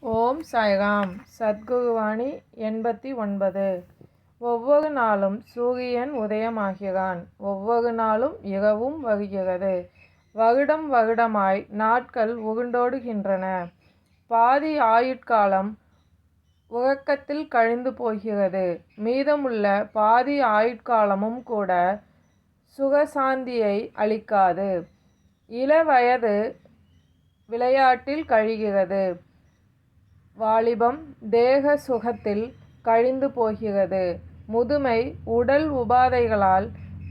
ஓம் சாய்ராம். சத்குருவாணி 89. ஒவ்வொரு நாளும் சூரியன் உதயமாகிறான். ஒவ்வொரு நாளும் இரவும் வருகிறது. வருடம் வருடமாய் நாட்கள் உருண்டோடுகின்றன. பாதி ஆயுட்காலம் உறக்கத்தில் கழிந்து போகிறது. மீதமுள்ள பாதி ஆயுட்காலமும் கூட சுகசாந்தியை அளிக்காது. இளவயது விளையாட்டில் கழிகிறது. வாலிபம் தேக சுகத்தில் கழிந்து போகிறது. முதுமை உடல் உபாதைகளால்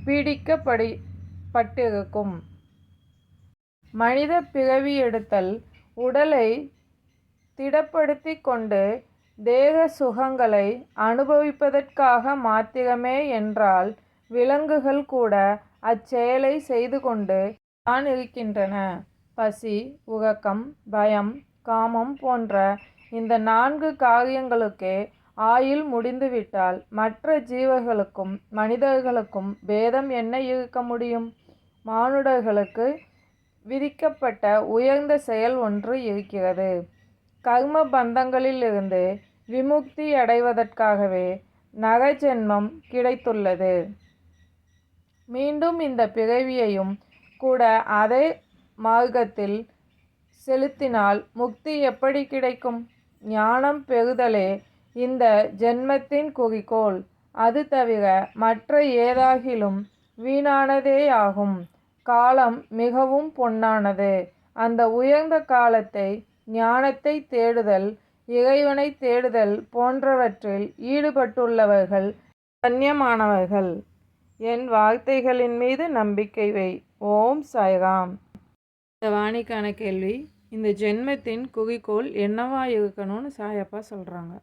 பீடிக்கப்பட்டிருக்கும். மனித பிறவி எடுத்தல் உடலை திடப்படுத்தி கொண்டு தேக சுகங்களை அனுபவிப்பதற்காக மாத்திரமே என்றால் விலங்குகள் கூட அச்செயலை செய்து கொண்டு தான் இருக்கின்றன. பசி, உறக்கம், பயம், காமம் போன்ற இந்த 4 காரியங்களுக்கே ஆயுள் முடிந்துவிட்டால் மற்ற ஜீவர்களுக்கும் மனிதர்களுக்கும் பேதம் என்ன இருக்க முடியும்? மானுடர்களுக்கு விதிக்கப்பட்ட உயர்ந்த செயல் ஒன்று இருக்கிறது. கர்ம பந்தங்களிலிருந்து விமுக்தி அடைவதற்காகவே நரஜென்மம் கிடைத்துள்ளது. மீண்டும் இந்த பிறவியையும் கூட அதே மார்க்கத்தில் செலுத்தினால் முக்தி எப்படி கிடைக்கும்? ஞானம் பெறுதலே இந்த ஜென்மத்தின் குறிக்கோள். அது தவிர மற்ற ஏதாகிலும் வீணானதேயாகும். காலம் மிகவும் பொன்னானது. அந்த உயர்ந்த காலத்தை ஞானத்தை தேடுதல், இறைவனை தேடுதல் போன்றவற்றில் ஈடுபட்டுள்ளவர்கள் கண்ணியமானவர்கள். என் வார்த்தைகளின் மீது நம்பிக்கை வை. ஓம் சாய்ராம். இந்த வாணிக்கான கேள்வி: இந்த ஜென்மத்தின் குறிக்கோள் என்னவா இருக்கணும்னு சாயப்பா சொல்கிறாங்க.